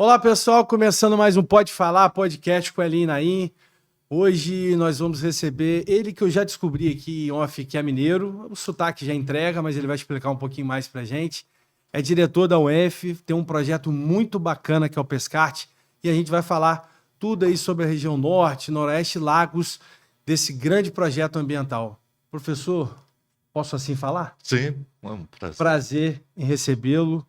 Olá, pessoal, começando mais um Pode Falar, podcast com Elinho e Naim. Hoje nós vamos receber ele que eu já descobri aqui em off, que é mineiro. O sotaque já entrega, mas ele vai explicar um pouquinho mais pra gente. É diretor da UF, tem um projeto muito bacana que é o Pescarte, e a gente vai falar tudo aí sobre a região norte, noroeste, lagos, desse grande projeto ambiental. Professor, posso assim falar? Sim, é um prazer. Prazer em recebê-lo.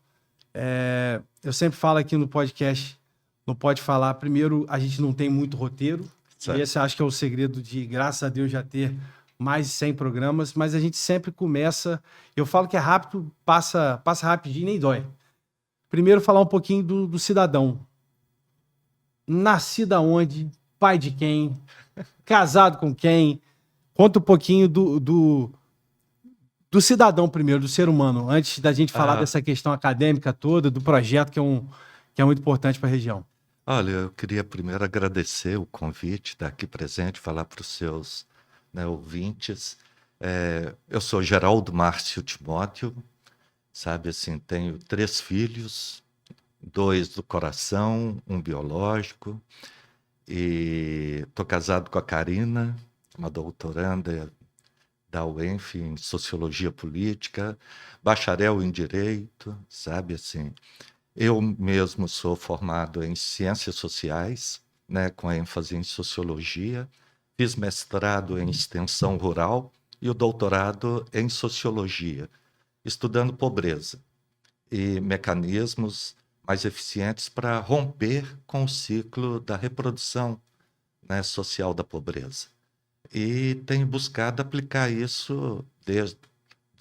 Eu sempre falo aqui no podcast, não pode falar, primeiro, a gente não tem muito roteiro, Certo. e esse acho que é o segredo de, graças a Deus, já ter mais de 100 programas, mas a gente sempre começa, eu falo que é rápido, passa rapidinho, nem dói. Primeiro, falar um pouquinho do cidadão. Nascido aonde? Pai de quem? Casado com quem? Conta um pouquinho do cidadão primeiro, do ser humano, antes da gente falar dessa questão acadêmica toda, do projeto que é muito importante para a região. Olha, eu queria primeiro agradecer o convite, estar aqui presente, falar para os seus ouvintes. Eu sou Geraldo Márcio Timóteo, sabe assim, tenho 3 filhos, 2 do coração, um biológico, e estou casado com a Karina, uma doutoranda da UENF em Sociologia Política, bacharel em Direito, sabe assim. Eu mesmo sou formado em Ciências Sociais, né, com ênfase em Sociologia, fiz mestrado em Extensão Rural e o doutorado em Sociologia, estudando pobreza e mecanismos mais eficientes para romper com o ciclo da reprodução, né, social da pobreza. E tenho buscado aplicar isso desde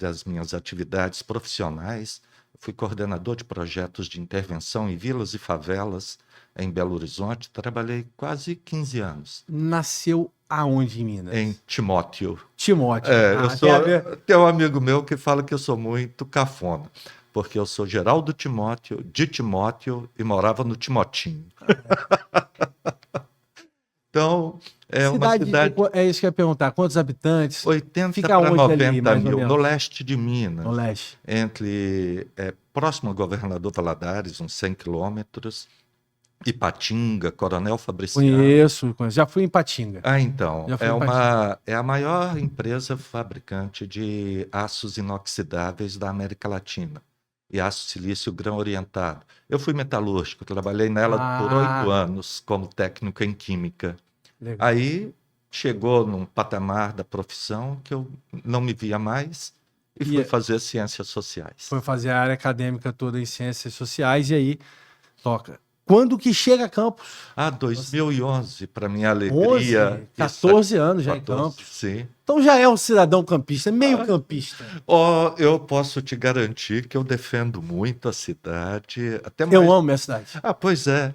as minhas atividades profissionais. Fui coordenador de projetos de intervenção em vilas e favelas em Belo Horizonte. Trabalhei quase 15 anos. Nasceu aonde em Minas? Em Timóteo. Timóteo. Tem um amigo meu que fala que eu sou muito cafona, porque eu sou Geraldo Timóteo, de Timóteo, e morava no Timotinho. Então, é uma cidade... É isso que eu ia perguntar. Quantos habitantes? 80 Fica para onde 90 ali, mais ou mil, menos? no leste de Minas. No leste. Próximo ao Governador Valadares, uns 100 quilômetros. Ipatinga, Coronel Fabriciano. Conheço. Já fui em Patinga. Então, Já fui em Patinga. é a maior empresa fabricante de aços inoxidáveis da América Latina. E aço silício grão orientado. Eu fui metalúrgico, trabalhei nela por 8 anos como técnico em química. Legal. Aí chegou num patamar da profissão que eu não me via mais e fui fazer ciências sociais. Foi fazer a área acadêmica toda em ciências sociais e aí toca. Quando que chega a Campos? 2011, para minha alegria. 14 anos já 14, em Campos. Sim. Então já é um cidadão campista, meio campista. Eu posso te garantir que eu defendo muito a cidade. Eu amo minha cidade. Pois é.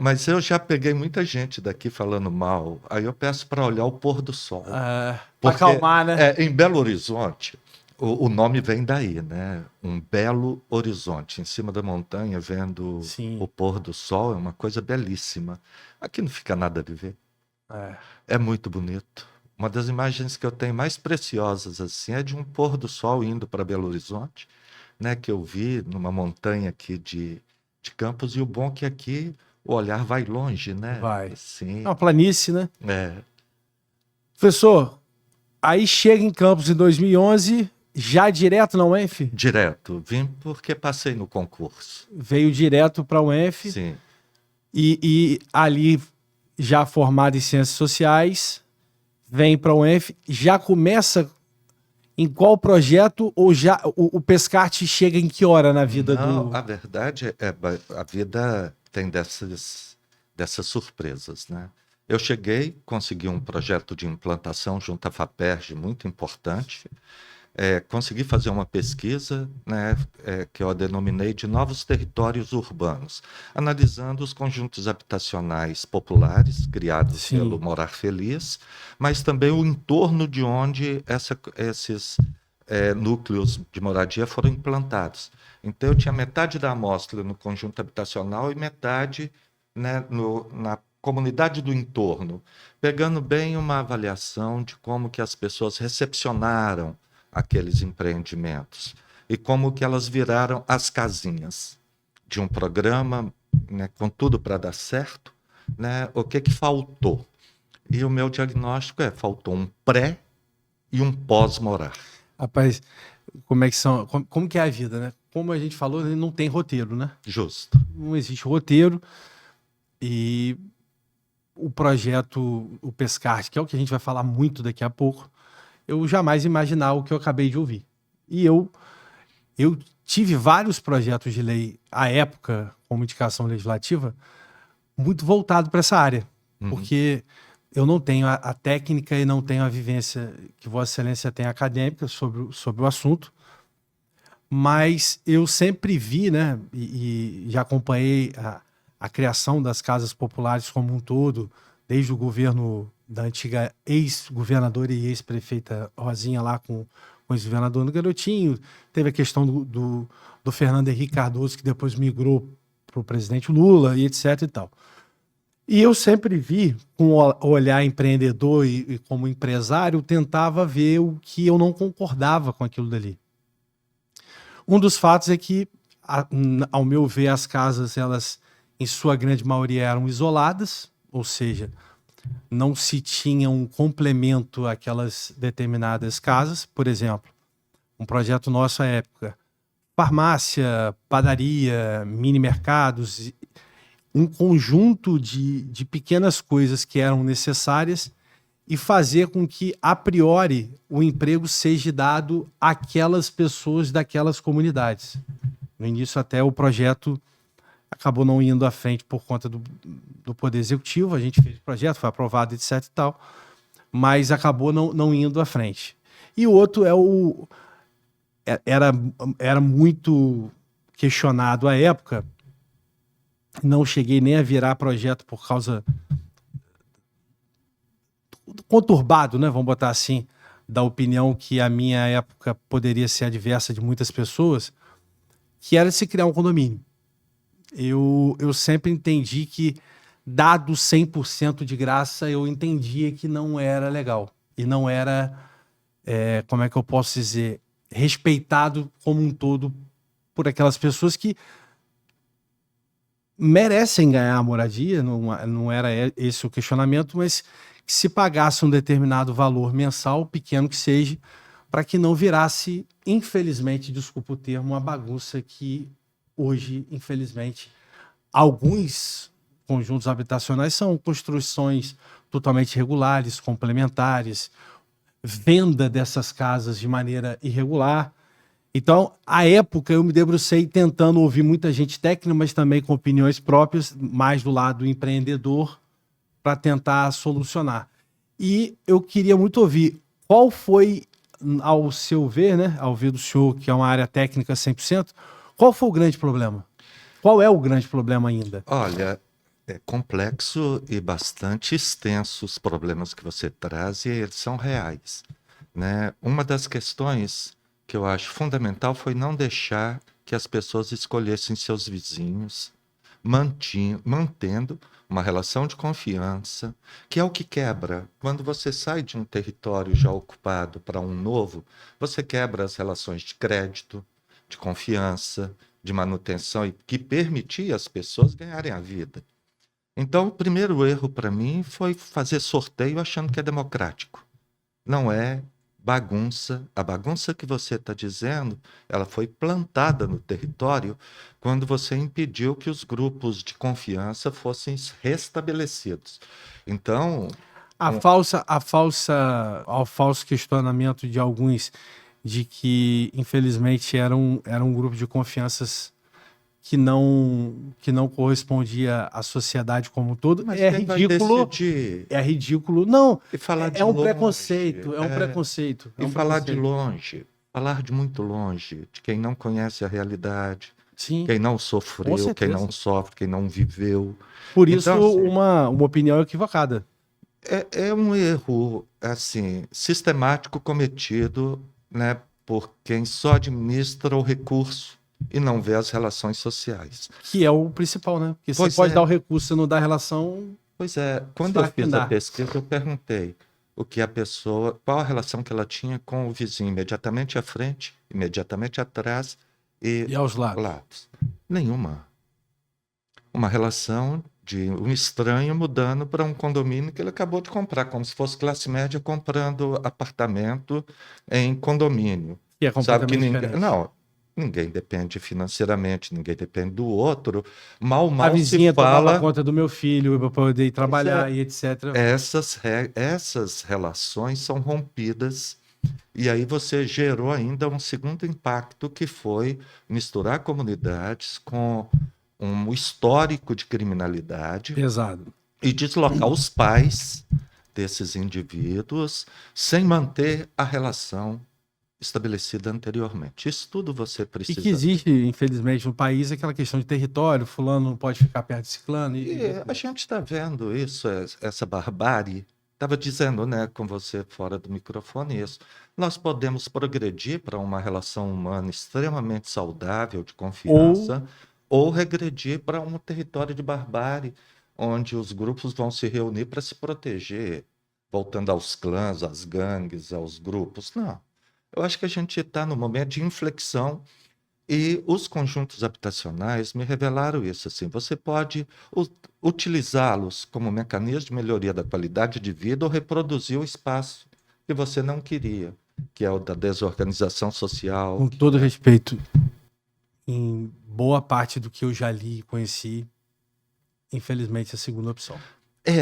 Mas eu já peguei muita gente daqui falando mal. Aí eu peço para olhar o pôr do sol. Para acalmar, né? Em Belo Horizonte, o nome vem daí, né? Um belo horizonte. Em cima da montanha, vendo o pôr do sol, é uma coisa belíssima. Aqui não fica nada de ver. É muito bonito. Uma das imagens que eu tenho mais preciosas assim é de um pôr do sol indo para Belo Horizonte, né? Que eu vi numa montanha aqui de Campos. E o bom é que aqui o olhar vai longe, né? Vai. Sim. É uma planície, né? Professor, aí chega em Campos em 2011, já direto na UENF? Direto. Vim porque passei no concurso. Veio direto para a UENF. Sim. E ali, já formado em Ciências Sociais, vem para a UENF, já começa em qual projeto ou já o Pescarte chega em que hora na vida do... A verdade a vida tem dessas surpresas, né? Eu cheguei, consegui um projeto de implantação junto à FAPERJ muito importante, consegui fazer uma pesquisa, né, que eu denominei de novos territórios urbanos, analisando os conjuntos habitacionais populares criados pelo Morar Feliz, mas também o entorno de onde esses núcleos de moradia foram implantados. Então eu tinha metade da amostra no conjunto habitacional e metade, né, na comunidade do entorno, pegando bem uma avaliação de como que as pessoas recepcionaram aqueles empreendimentos e como que elas viraram as casinhas de um programa né, com tudo para dar certo, né, o que faltou? E o meu diagnóstico faltou um pré e um pós-morar. Rapaz, como é que são, como que é a vida, né? Como a gente falou, não tem roteiro, né? Justo. Não existe roteiro e o projeto, o Pescarte, que é o que a gente vai falar muito daqui a pouco, eu jamais imaginava o que eu acabei de ouvir. E eu tive vários projetos de lei à época, como indicação legislativa, muito voltado para essa área, porque eu não tenho a técnica e não tenho a vivência que Vossa Excelência tem acadêmica sobre o assunto, mas eu sempre vi, né, e já acompanhei a criação das casas populares como um todo, desde o governo da antiga ex-governadora e ex-prefeita Rosinha lá com o ex-governador no Garotinho, teve a questão do Fernando Henrique Cardoso, que depois migrou para o presidente Lula e etc e tal. E eu sempre vi, com o olhar empreendedor e como empresário, tentava ver o que eu não concordava com aquilo dali. Um dos fatos é que, ao meu ver, as casas, elas, em sua grande maioria, eram isoladas, ou seja, não se tinha um complemento àquelas determinadas casas. Por exemplo, um projeto nosso à época, farmácia, padaria, mini mercados, um conjunto de pequenas coisas que eram necessárias e fazer com que, a priori, o emprego seja dado àquelas pessoas daquelas comunidades. No início, até o projeto acabou não indo à frente por conta do Poder Executivo. A gente fez o projeto, foi aprovado, etc e tal, mas acabou não indo à frente. E o outro era muito questionado à época, não cheguei nem a virar projeto por causa conturbado, né? Vamos botar assim, da opinião que a minha época poderia ser adversa de muitas pessoas, que era se criar um condomínio. Eu sempre entendi que, dado 100% de graça, eu entendia que não era legal. E não era, como é que eu posso dizer, respeitado como um todo por aquelas pessoas que merecem ganhar a moradia, não era esse o questionamento, mas que se pagasse um determinado valor mensal, pequeno que seja, para que não virasse, infelizmente, desculpa o termo, uma bagunça que hoje, infelizmente, alguns conjuntos habitacionais são construções totalmente irregulares, complementares, venda dessas casas de maneira irregular. Então, à época, eu me debrucei tentando ouvir muita gente técnica, mas também com opiniões próprias, mais do lado empreendedor, para tentar solucionar. E eu queria muito ouvir qual foi, ao seu ver, né, ao ver do senhor, que é uma área técnica 100%, qual foi o grande problema? Qual é o grande problema ainda? Olha, é complexo e bastante extenso os problemas que você traz e eles são reais, né? Uma das questões que eu acho fundamental foi não deixar que as pessoas escolhessem seus vizinhos, mantendo uma relação de confiança, que é o que quebra. Quando você sai de um território já ocupado para um novo, você quebra as relações de crédito, de confiança, de manutenção e que permitia as pessoas ganharem a vida. Então, o primeiro erro para mim foi fazer sorteio achando que é democrático. Não é bagunça. A bagunça que você está dizendo, ela foi plantada no território quando você impediu que os grupos de confiança fossem restabelecidos. Então, Ao falso questionamento de alguns de que, infelizmente, era um grupo de confianças que não correspondia à sociedade como um todo, mas é quem vai ridículo. decidir? É ridículo. Não, E falar de é um longe, preconceito, é um preconceito. É e um falar de preconceito. longe, falar de muito longe, de quem não conhece a realidade, Sim, quem não com sofreu, quem certeza. não sofre, quem não viveu. Por Então, isso, assim, uma opinião equivocada. é um erro assim sistemático cometido, né, por quem só administra o recurso e não vê as relações sociais. Que é o principal, né? Porque você Pois pode é. dar o recurso e não dar a relação. Pois é, quando Só eu fiz a afinar. pesquisa, eu perguntei o que a pessoa, qual a relação que ela tinha com o vizinho, imediatamente à frente, imediatamente atrás E aos lados. lados. Nenhuma. uma relação de um estranho mudando para um condomínio que ele acabou de comprar, como se fosse classe média comprando apartamento em condomínio. Que é Sabe que completamente ninguém, diferente. não, ninguém depende financeiramente, ninguém depende do outro. Mal, A mal se vizinha tomava fala. conta do meu filho para poder ir Pois trabalhar é, e etc. essas relações são rompidas e aí você gerou ainda um segundo impacto que foi misturar comunidades com um histórico de criminalidade Pesado. e deslocar os pais desses indivíduos sem manter a relação estabelecida anteriormente. Isso tudo você E que precisa ter. existe, infelizmente, no país aquela questão de território, fulano não pode ficar perto de ciclano e E a vice-versa. gente está vendo isso, essa barbárie. Estava dizendo, né, com você fora do microfone isso. Nós podemos progredir para uma relação humana extremamente saudável, de Ou confiança, ou regredir para um território de barbárie, onde os grupos vão se reunir para se proteger, voltando aos clãs, às gangues, aos grupos. Não. Eu acho que a gente está no momento de inflexão e os conjuntos habitacionais me revelaram isso. Assim, você pode utilizá-los como mecanismo de melhoria da qualidade de vida ou reproduzir o espaço que você não queria, que é o da desorganização social. com todo respeito, em boa parte do que eu já li e conheci, infelizmente, é a segunda opção.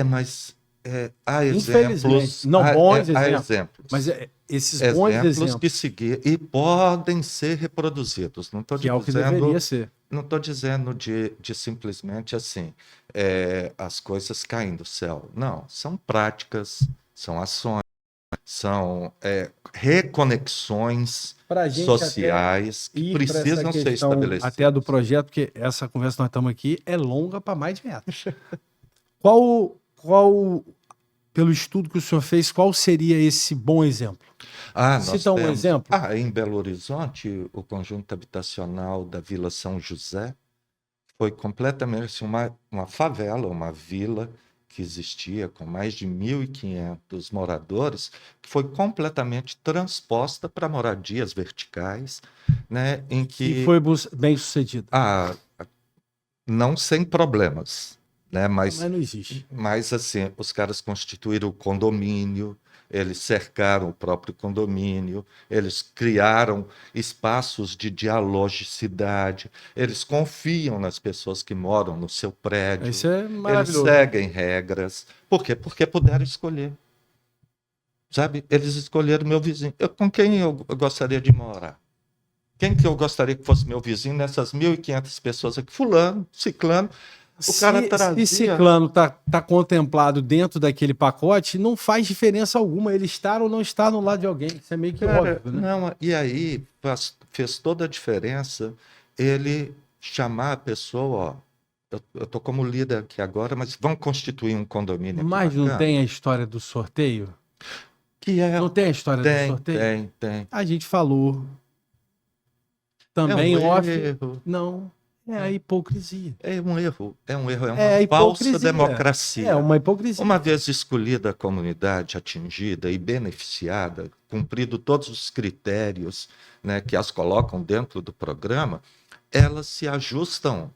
Mas há Infelizmente. exemplos, Não bons há exemplos, exemplos, mas esses bons exemplos que exemplos, seguir e podem ser reproduzidos. Não estou que é o que deveria dizendo, ser. não estou dizendo de simplesmente assim, as coisas caem do céu. Não, são práticas, são ações, são reconexões Para a gente até sociais que ir para essa precisam ser questão até do estabelecidas. projeto, porque essa conversa que nós estamos aqui é longa para mais de metros. Qual, pelo estudo que o senhor fez, qual seria esse bom exemplo? Nós Cita um temos. exemplo. Em Belo Horizonte, o conjunto habitacional da Vila São José foi completamente assim, uma favela, uma vila que existia com mais de 1.500 moradores, que foi completamente transposta para moradias verticais, né, em Que que foi bem sucedido. não sem problemas, né, Mas não existe. mas assim, os caras constituíram o condomínio, eles cercaram o próprio condomínio, eles criaram espaços de dialogicidade, eles confiam nas pessoas que moram no seu prédio, Isso é eles maravilhoso. seguem regras. Por quê? Porque puderam escolher. Sabe? Eles escolheram meu vizinho. Com quem eu gostaria de morar? Quem que eu gostaria que fosse meu vizinho nessas 1.500 pessoas aqui? Fulano, ciclano. O cara Se trazia. ciclano tá contemplado dentro daquele pacote, não faz diferença alguma ele estar ou não estar no lado de alguém. Isso é meio que Cara, óbvio, né? não, e aí fez toda a diferença ele chamar a pessoa, ó, eu tô como líder aqui agora, mas vamos constituir um condomínio aqui Mas não bacana. tem a história do sorteio? Que é, Não tem a história do sorteio? tem. A gente falou É também um off. erro, Não, é a hipocrisia. é um erro, é É uma a falsa hipocrisia. É democracia. uma hipocrisia. Uma vez escolhida a comunidade atingida e beneficiada, cumprido todos os critérios, né, que as colocam dentro do programa, elas se ajustam,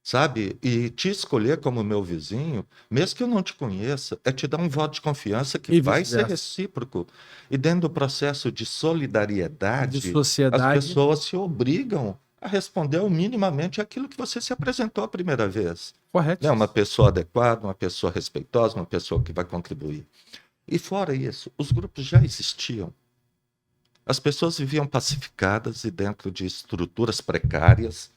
sabe? E te escolher como meu vizinho, mesmo que eu não te conheça, é te dar um voto de confiança que E vai ser vice-versa. recíproco. E dentro do processo de De solidariedade, as sociedade. pessoas se obrigam a responder minimamente aquilo que você se apresentou a primeira vez. Correto. Né? Uma pessoa adequada, uma pessoa respeitosa, uma pessoa que vai contribuir. E fora isso, os grupos já existiam. As pessoas viviam pacificadas e dentro de estruturas precárias,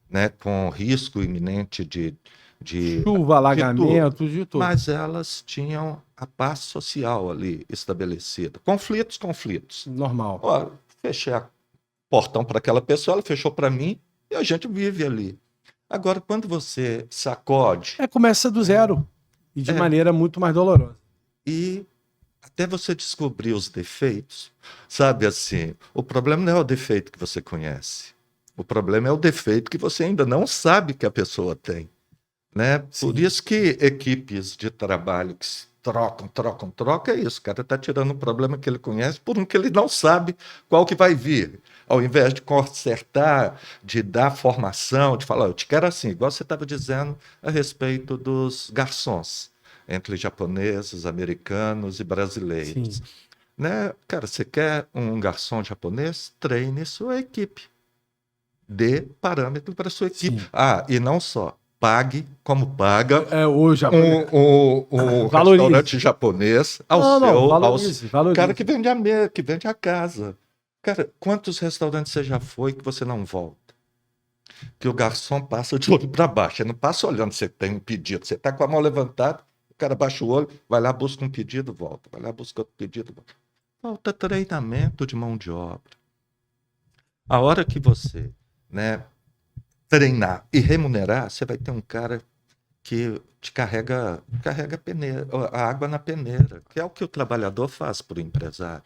né, com risco iminente de Chuva, de tudo. alagamentos, de tudo. Mas elas tinham a paz social ali estabelecida. Conflitos. Normal. Ó, fechei o portão para aquela pessoa, ela fechou para mim e a gente vive ali. Agora, quando você sacode Começa do zero. E de É. maneira muito mais dolorosa. e até você descobrir os defeitos, sabe assim, o problema não é o defeito que você conhece. O problema é o defeito que você ainda não sabe que a pessoa tem, né? Por Sim. isso que equipes de trabalho que trocam, é isso. O cara está tirando um problema que ele conhece por um que ele não sabe qual que vai vir. Ao invés de consertar, de dar formação, de falar, eu te quero assim, igual você estava dizendo a respeito dos garçons, entre japoneses, americanos e brasileiros. Sim. Né? Cara, você quer um garçom japonês? Treine sua equipe. Dê parâmetro para sua equipe. Sim. E não só. Pague como paga O japonês. um Valorize. restaurante japonês Valorize. cara que vende que vende a casa. Cara, quantos restaurantes você já foi que você não volta? Que o garçom passa de olho para baixo. Ele não passa olhando se você tem um pedido. Você está com a mão levantada, o cara baixa o olho, vai lá, busca um pedido, volta. Vai lá, busca outro pedido, volta. Falta treinamento de mão de obra. A hora que você, né, treinar e remunerar, você vai ter um cara que te carrega a água na peneira, que é o que o trabalhador faz para o empresário,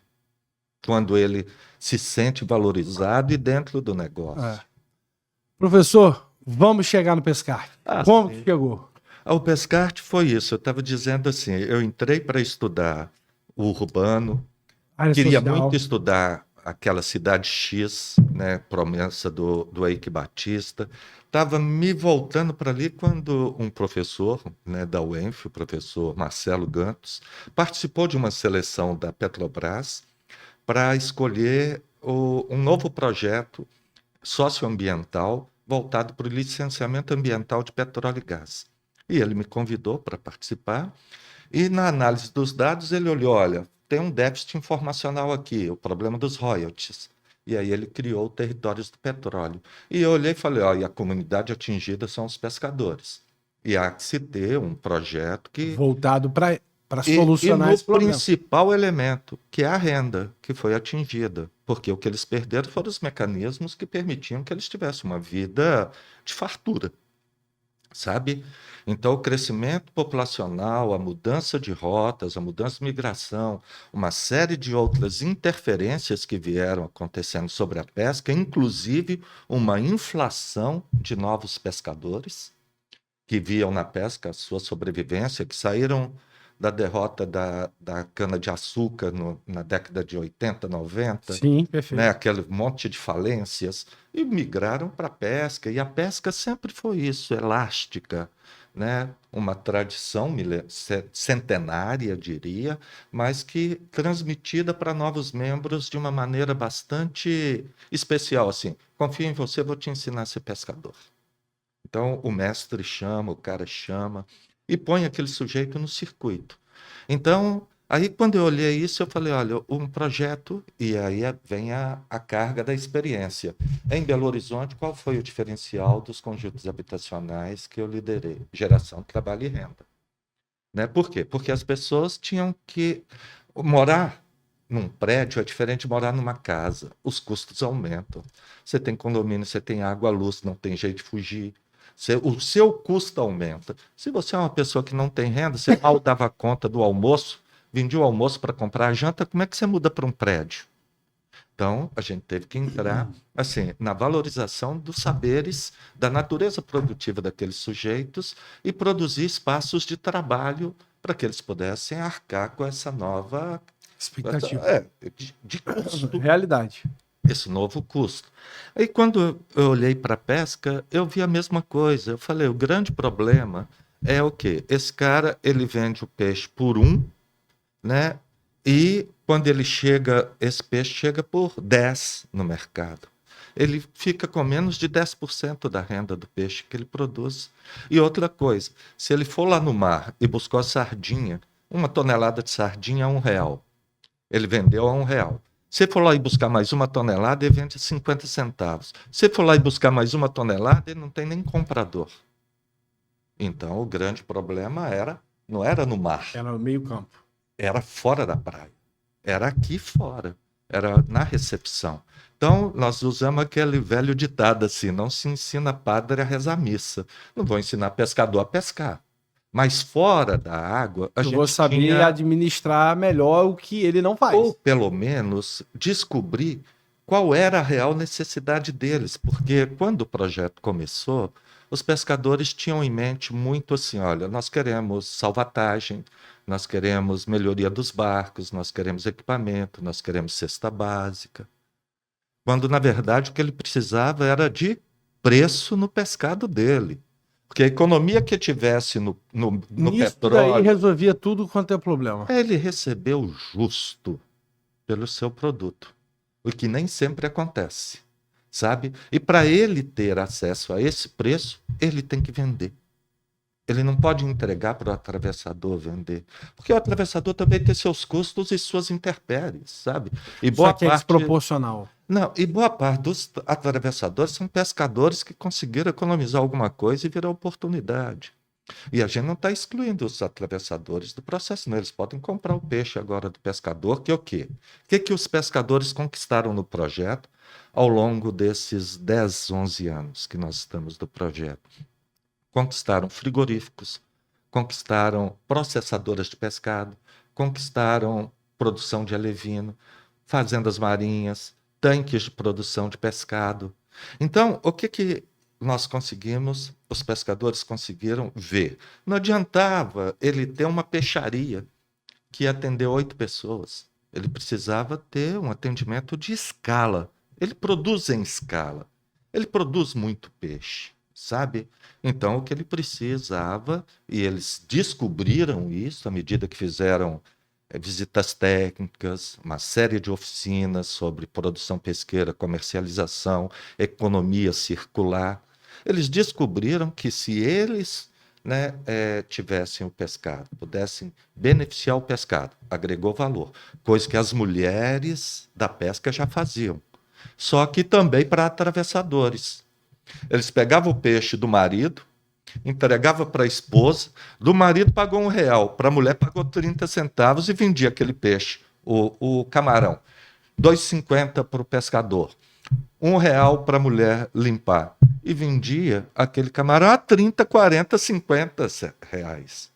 quando ele se sente valorizado e dentro do negócio. Professor, vamos chegar no Pescarte. Como Sim. que chegou? O Pescarte foi isso. Eu estava dizendo assim, eu entrei para estudar o urbano, queria muito estudar aquela cidade X, né, promessa do Eike Batista. Estava me voltando para ali quando um professor, né, da UENF, o professor Marcelo Gantos, participou de uma seleção da Petrobras para escolher um novo projeto socioambiental voltado para o licenciamento ambiental de petróleo e gás. E ele me convidou para participar, e na análise dos dados ele olhou, olha, tem um déficit informacional aqui, o problema dos royalties. E aí ele criou Territórios do Petróleo. E eu olhei e falei, e a comunidade atingida são os pescadores. E há que se ter um projeto que... voltado para solucionar esse problema. E no principal elemento, que é a renda, que foi atingida. Porque o que eles perderam foram os mecanismos que permitiam que eles tivessem uma vida de fartura. Sabe? Então, o crescimento populacional, a mudança de rotas, a mudança de migração, uma série de outras interferências que vieram acontecendo sobre a pesca, inclusive uma inflação de novos pescadores que viam na pesca a sua sobrevivência, que saíram da derrota da cana-de-açúcar na década de 80, 90. Sim, perfeito. Né, aquele monte de falências, e migraram para a pesca. E a pesca sempre foi isso, elástica, né? Uma tradição centenária, diria, mas que transmitida para novos membros de uma maneira bastante especial. Assim, confio em você, vou te ensinar a ser pescador. Então, o mestre chama, o cara chama, e põe aquele sujeito no circuito. Então, aí quando eu olhei isso, eu falei, olha, um projeto, e aí vem a carga da experiência. Em Belo Horizonte, qual foi o diferencial dos conjuntos habitacionais que eu liderei? Geração, trabalho e renda. Né? Por quê? Porque as pessoas tinham que morar num prédio é diferente de morar numa casa. Os custos aumentam. Você tem condomínio, você tem água, luz, não tem jeito de fugir. O seu custo aumenta. Se você é uma pessoa que não tem renda, você mal dava conta do almoço, vendia o almoço para comprar a janta, como é que você muda para um prédio? Então, a gente teve que entrar assim, na valorização dos saberes, da natureza produtiva daqueles sujeitos e produzir espaços de trabalho para que eles pudessem arcar com essa nova expectativa de custo. Realidade. Esse novo custo. Aí, quando eu olhei para a pesca, eu vi a mesma coisa. Eu falei, o grande problema é o quê? Esse cara, ele vende o peixe por 1, né? E quando ele chega, esse peixe chega por 10 no mercado. Ele fica com menos de 10% da renda do peixe que ele produz. E outra coisa, se ele for lá no mar e buscou a sardinha, uma tonelada de sardinha a R$1. Ele vendeu a R$1. Se for lá e buscar mais uma tonelada, ele vende 50 centavos. Se for lá e buscar mais uma tonelada, ele não tem nem comprador. Então, o grande problema não era no mar. Era no meio campo. Era fora da praia. Era aqui fora. Era na recepção. Então, nós usamos aquele velho ditado assim, não se ensina padre a rezar missa. Não vou ensinar pescador a pescar. Mas fora da água, a gente vou saber administrar melhor o que ele não faz. Ou, pelo menos, descobrir qual era a real necessidade deles. Porque quando o projeto começou, os pescadores tinham em mente muito assim, olha, nós queremos salvatagem, nós queremos melhoria dos barcos, nós queremos equipamento, nós queremos cesta básica. Quando, na verdade, o que ele precisava era de preço no pescado dele. Porque a economia que tivesse no Nisso daí petróleo, resolvia tudo quanto é problema. ele recebeu justo pelo seu produto, o que nem sempre acontece, sabe? E para ele ter acesso a esse preço, ele tem que vender. Ele não pode entregar para o atravessador vender, porque o atravessador também tem seus custos e suas intempéries, sabe? E Só boa que é parte desproporcional. não, e boa parte dos atravessadores são pescadores que conseguiram economizar alguma coisa e virar oportunidade. E a gente não está excluindo os atravessadores do processo, não. Eles podem comprar o peixe agora do pescador, que é o quê? O que, que os pescadores conquistaram no projeto ao longo desses 10, 11 anos que nós estamos no projeto? Conquistaram frigoríficos, conquistaram processadoras de pescado, conquistaram produção de alevino, fazendas marinhas, tanques de produção de pescado. Então, o que que nós conseguimos, os pescadores conseguiram ver? Não adiantava ele ter uma peixaria que ia atender 8 pessoas. Ele precisava ter um atendimento de escala. Ele produz em escala. Ele produz muito peixe, sabe? Então, o que ele precisava, e eles descobriram isso à medida que fizeram visitas técnicas, uma série de oficinas sobre produção pesqueira, comercialização, economia circular. Eles descobriram que se eles, né, tivessem o pescado, pudessem beneficiar o pescado, agregou valor, coisa que as mulheres da pesca já faziam, só que também para atravessadores. Eles pegavam o peixe do marido, entregava para a esposa, do marido pagou R$1, para a mulher pagou 30 centavos e vendia aquele peixe, o camarão. 2,50 para o pescador, R$1 para a mulher limpar. E vendia aquele camarão a 30, 40, 50 reais.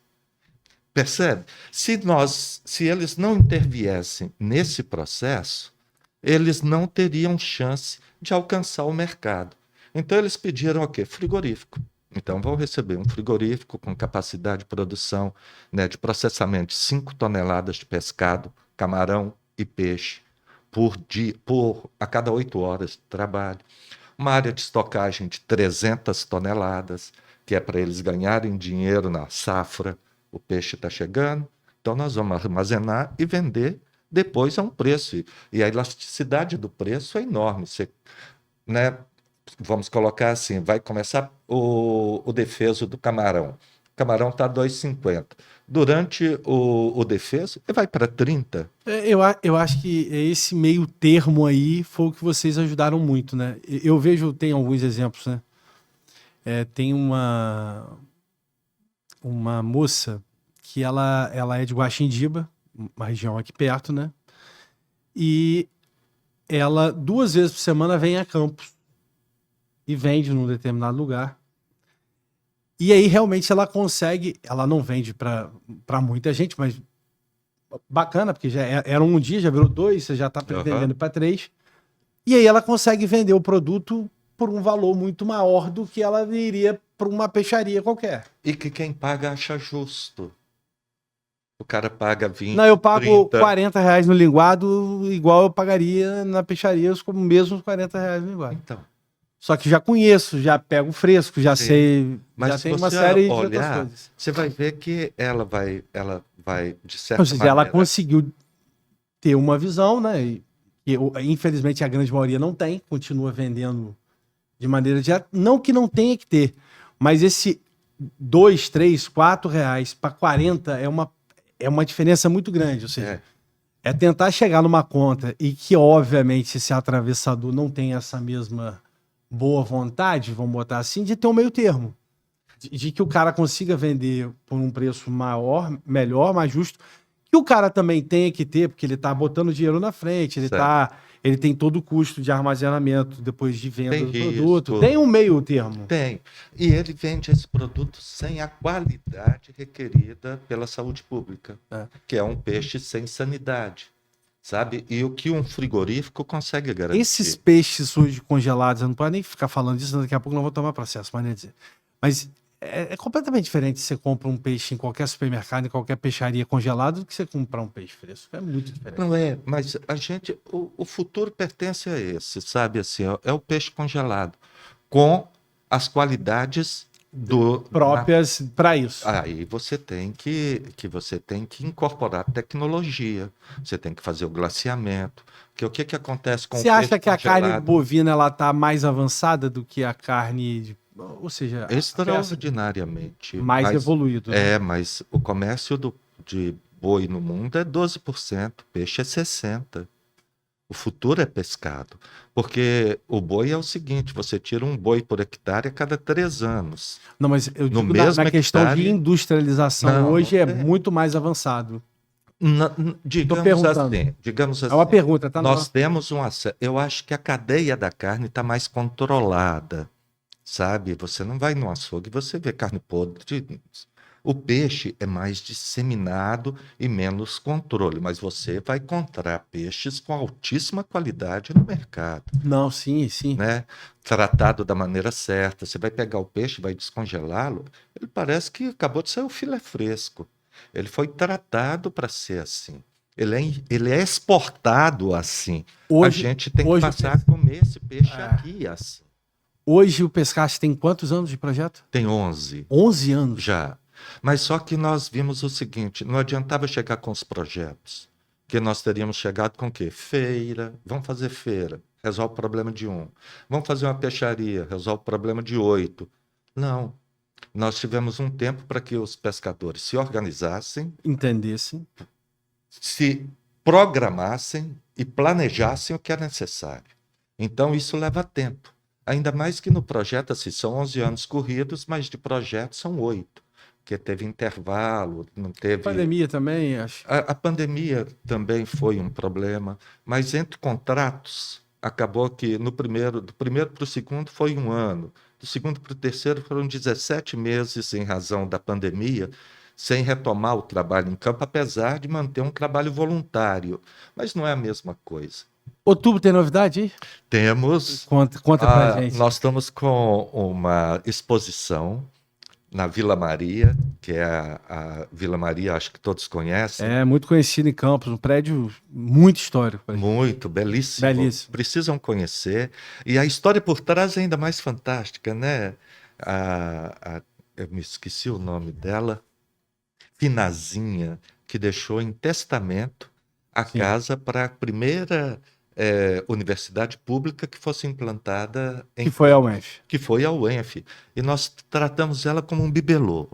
Percebe? Se eles não interviessem nesse processo, eles não teriam chance de alcançar o mercado. Então eles pediram o quê? Frigorífico. Então vão receber um frigorífico com capacidade de produção, né, de processamento de 5 toneladas de pescado, camarão e peixe por dia, a cada 8 horas de trabalho. Uma área de estocagem de 300 toneladas, que é para eles ganharem dinheiro na safra. O peixe está chegando, então nós vamos armazenar e vender depois a um preço. E a elasticidade do preço é enorme. Você, né, vamos colocar assim, vai começar o defeso do camarão. O camarão está 2,50. Durante o defeso, ele vai para 30. Eu acho que esse meio termo aí foi o que vocês ajudaram muito, né? Eu vejo, tem alguns exemplos, né? Tem uma moça que ela é de Guaxindiba, uma região aqui perto, né? E ela 2 vezes por semana vem a Campos e vende num determinado lugar. E aí realmente ela consegue, ela não vende para muita gente, mas bacana, porque já era um dia, já virou 2, você já está vendendo para 3. E aí ela consegue vender o produto por um valor muito maior do que ela iria para uma peixaria qualquer. E que quem paga acha justo. O cara paga 20, não, eu pago 30. R$40 no linguado, igual eu pagaria na peixaria, como mesmo os R$40 no linguado. Então, Só que já conheço, já pego fresco, já sei, mas já se tem você uma série de outras olhar, coisas. você vai ver que ela vai de certa Ou seja, maneira... ela conseguiu ter uma visão, né? E infelizmente a grande maioria não tem, continua vendendo de maneira direta. Não que não tenha que ter, mas esse 2, 3, R$4 para 40 é uma diferença muito grande. Ou seja, é tentar chegar numa conta e que, obviamente, esse atravessador não tem essa mesma boa vontade, vamos botar assim, de ter um meio termo. De que o cara consiga vender por um preço maior, melhor, mais justo, que o cara também tenha que ter, porque ele tá botando dinheiro na frente, ele tem todo o custo de armazenamento depois de venda do produto. Tem um meio termo. Tem. E ele vende esse produto sem a qualidade requerida pela saúde pública, que é um peixe sem sanidade, sabe? E o que um frigorífico consegue garantir. Esses peixes hoje congelados, eu não posso nem ficar falando disso, daqui a pouco não vou tomar processo, mas nem dizer. Mas é completamente diferente se você compra um peixe em qualquer supermercado, em qualquer peixaria congelado, do que você comprar um peixe fresco. É muito diferente. Não é, mas o futuro pertence a esse, sabe? Assim, é o peixe congelado, com as qualidades Próprias para isso. Aí você tem que incorporar tecnologia, você tem que fazer o glaciamento, porque o que acontece com o Você acha peixe que a carne congelado? bovina ela tá mais avançada do que a carne, ou seja, a peça Extraordinariamente, mais evoluído, né? mas o comércio de boi no mundo é 12%, peixe é 60%. O futuro é pescado, porque o boi é o seguinte, você tira um boi por hectare a cada 3 anos. Não, mas eu No digo na mesmo questão de hectare, industrialização não hoje é tem. muito mais avançado. Tô Digamos perguntando. assim, digamos É uma assim, pergunta, tá? nós temos um acesso. Eu acho que a cadeia da carne está mais controlada, sabe? Você não vai no açougue e você vê carne podre. O peixe é mais disseminado e menos controle, mas você vai encontrar peixes com altíssima qualidade no mercado, Não, sim, sim. né? Tratado da maneira certa. Você vai pegar o peixe, vai descongelá-lo, ele parece que acabou de sair o filé fresco. Ele foi tratado para ser assim. Ele é exportado assim. A Hoje, gente tem que hoje, passar a comer esse peixe é, aqui assim. hoje o Pescast tem quantos anos de projeto? Tem 11 11 anos. já. Mas só que nós vimos o seguinte, não adiantava chegar com os projetos, que nós teríamos chegado com o quê? Feira, vamos fazer feira, resolve o problema de um. Vamos fazer uma peixaria, resolve o problema de 8. Não, nós tivemos um tempo para que os pescadores se organizassem, Entendesse. se programassem e planejassem o que é necessário. Então, isso leva tempo. Ainda mais que no projeto, assim, são 11 anos corridos, mas de projeto são 8, porque teve intervalo, não teve... Pandemia também, acho. A pandemia também foi um problema, mas entre contratos, acabou que do primeiro para o segundo foi 1 ano, do segundo para o terceiro foram 17 meses em razão da pandemia, sem retomar o trabalho em campo, apesar de manter um trabalho voluntário. Mas não é a mesma coisa. Outubro tem novidade aí? Temos. Conta pra gente. Nós estamos com uma exposição na Vila Maria, que é a Vila Maria, acho que todos conhecem. É muito conhecido em Campos, um prédio muito histórico. Muito, belíssimo. Belíssimo. Precisam conhecer. E a história por trás é ainda mais fantástica, né? Eu me esqueci o nome dela. Finazinha, que deixou em testamento a Sim. casa para a primeira universidade pública que fosse implantada Que foi a UENF. que foi a UENF. E nós tratamos ela como um bibelô.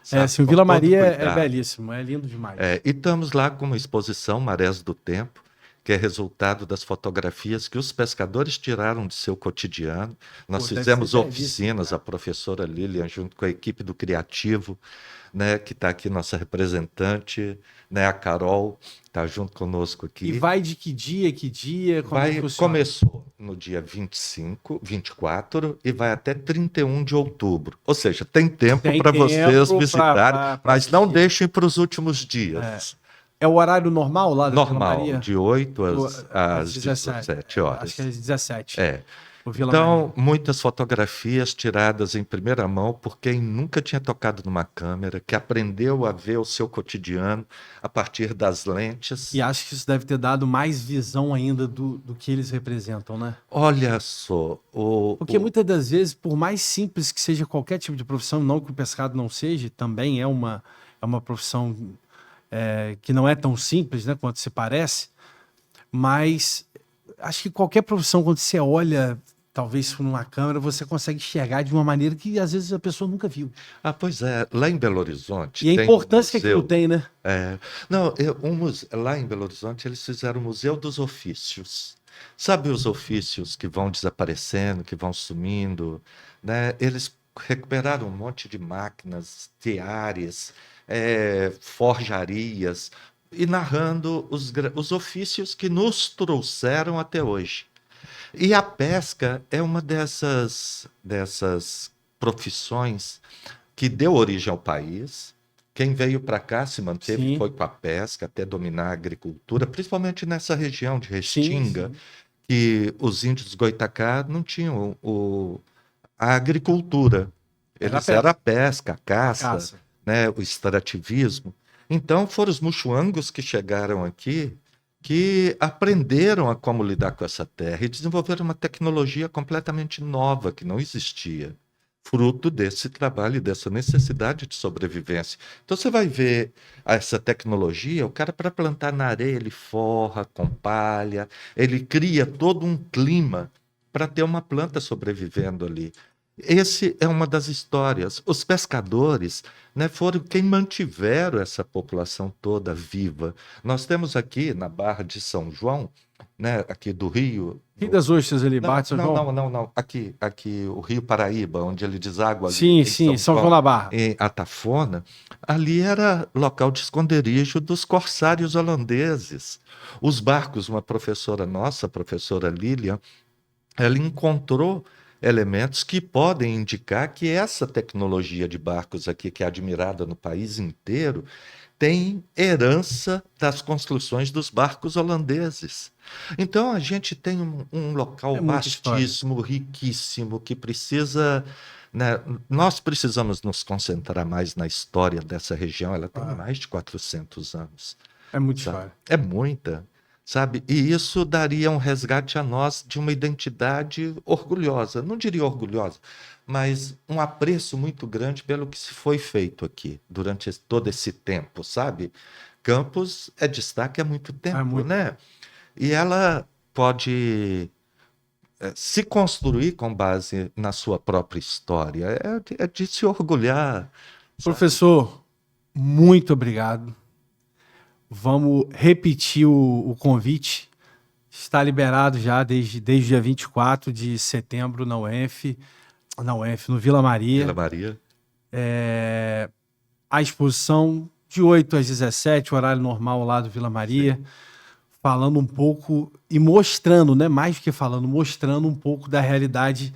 Sabe? Sim, o Com Vila todo Maria é cuidado. belíssimo, é lindo demais. E estamos lá com uma exposição Marés do Tempo, que é resultado das fotografias que os pescadores tiraram de seu cotidiano. Nós Deve fizemos ser oficinas, belíssimo, a professora Lilian, junto com a equipe do Criativo, né, que está aqui, nossa representante, né, a Carol, está junto conosco aqui. E vai de que dia? Como é que funciona? Começou no dia 25, 24 e vai até 31 de outubro. Ou seja, tem tempo para vocês visitarem, mas não deixem para os últimos dias. É o horário normal lá da Vila Normal, Maria? de 8 às 17 horas. Acho que é às 17. Então, muitas fotografias tiradas em primeira mão por quem nunca tinha tocado numa câmera, que aprendeu a ver o seu cotidiano a partir das lentes. E acho que isso deve ter dado mais visão ainda do que eles representam, né? Olha só. Porque muitas das vezes, por mais simples que seja qualquer tipo de profissão, não que o pescado não seja, também é uma profissão que não é tão simples, né, quanto se parece, mas acho que qualquer profissão, quando você olha, talvez numa câmera, você consegue enxergar de uma maneira que às vezes a pessoa nunca viu. Pois é, lá em Belo Horizonte. E a importância que aquilo tem, né? Não, lá em Belo Horizonte eles fizeram o Museu dos Ofícios. Sabe os ofícios que vão desaparecendo, que vão sumindo, né? Eles recuperaram um monte de máquinas, teares, forjarias, e narrando os ofícios que nos trouxeram até hoje. E a pesca é uma dessas profissões que deu origem ao país. Quem veio para cá se manteve, Sim. foi com a pesca até dominar a agricultura, principalmente nessa região de Restinga, Sim. que os índios Goitacá não tinham a agricultura. Eles eram a pesca, a caça, né, o extrativismo. Então, foram os muxuangos que chegaram aqui, que aprenderam a como lidar com essa terra e desenvolveram uma tecnologia completamente nova, que não existia, fruto desse trabalho e dessa necessidade de sobrevivência. Então, você vai ver essa tecnologia, o cara, para plantar na areia, ele forra com palha, ele cria todo um clima para ter uma planta sobrevivendo ali. Esse é uma das histórias. Os pescadores, né, foram quem mantiveram essa população toda viva. Nós temos aqui na Barra de São João, né, aqui do Rio. Rio das Ostras ali, Não, Barra de São João? não. Aqui, o Rio Paraíba, onde ele deságua ali. Sim, em São João da Barra. Em Atafona, ali era local de esconderijo dos corsários holandeses. Os barcos, uma professora nossa, a professora Lilian, ela encontrou elementos que podem indicar que essa tecnologia de barcos aqui, que é admirada no país inteiro, tem herança das construções dos barcos holandeses. Então a gente tem um local vastíssimo, riquíssimo, que precisa, né, nós precisamos nos concentrar mais na história dessa região. Ela tem mais de 400 anos. É muita sabe? história. É muita. Sabe? E isso daria um resgate a nós de uma identidade orgulhosa. Não diria orgulhosa, mas um apreço muito grande pelo que se foi feito aqui durante todo esse tempo, sabe? Campos é destaque há muito tempo, né? E ela pode se construir com base na sua própria história. É de se orgulhar. Professor, muito obrigado. Vamos repetir o convite. Está liberado já desde o dia 24 de setembro na UENF, no Vila Maria. Vila Maria. A exposição de 8 às 17, horário normal lá do Vila Maria. Sim. Falando um pouco e mostrando, né? Mais do que falando, mostrando um pouco da realidade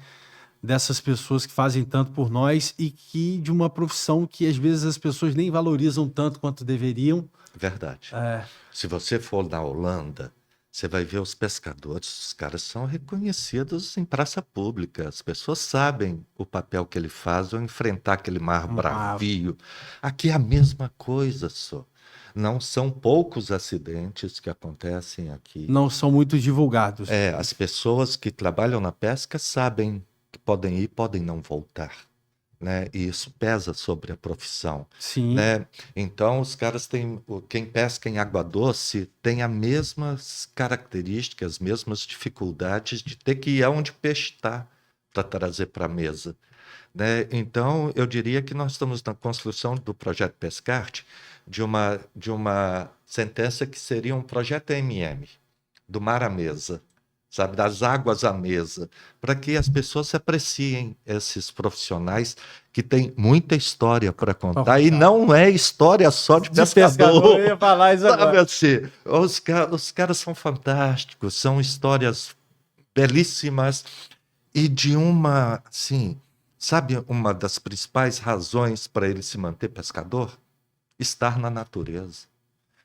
dessas pessoas que fazem tanto por nós e que de uma profissão que às vezes as pessoas nem valorizam tanto quanto deveriam. Verdade. Se você for na Holanda, você vai ver os pescadores, os caras são reconhecidos em praça pública. As pessoas sabem o papel que ele faz ao enfrentar aquele mar bravio. Aqui é a mesma coisa, só. Não são poucos acidentes que acontecem aqui. Não são muito divulgados. As pessoas que trabalham na pesca sabem que podem ir, podem não voltar. Né? E isso pesa sobre a profissão. Sim. Né? Então, os caras têm. Quem pesca em água doce tem as mesmas características, as mesmas dificuldades de ter que ir aonde o peixe está para trazer para a mesa. Né? Então, eu diria que nós estamos na construção do projeto Pescarte de uma sentença que seria um projeto MM, do mar à mesa. Sabe, das águas à mesa, para que as pessoas apreciem esses profissionais que têm muita história para contar, e não é história só de pescador. Eu ia falar isso agora. Sabe assim, os caras são fantásticos, são histórias belíssimas e de uma, assim, sabe, uma das principais razões para ele se manter pescador? Estar na natureza.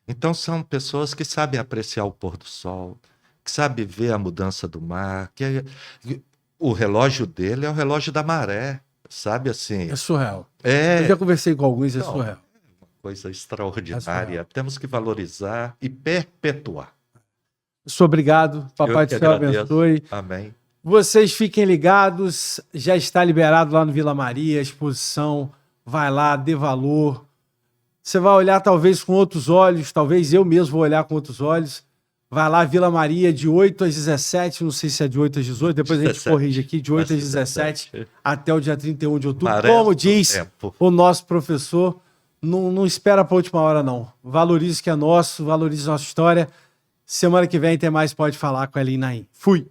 Então são pessoas que sabem apreciar o pôr do sol, que sabe ver a mudança do mar, o relógio dele é o relógio da maré, sabe assim? É surreal. Eu já conversei com alguns, é surreal. É uma coisa extraordinária. Temos que valorizar e perpetuar. Muito obrigado. Papai do céu abençoe. Amém. Vocês fiquem ligados, já está liberado lá no Vila Maria, a exposição, vai lá, dê valor. Você vai olhar talvez com outros olhos, talvez eu mesmo vou olhar com outros olhos. Vai lá, Vila Maria, de 8 às 17, não sei se é de 8 às 18, depois 17. A gente corrige aqui, de 8 às 17 até o dia 31 de outubro. Como diz o nosso professor, não espera para a última hora, não. Valorize o que é nosso, valorize nossa história. Semana que vem tem mais Pode Falar com a Elina aí. Fui!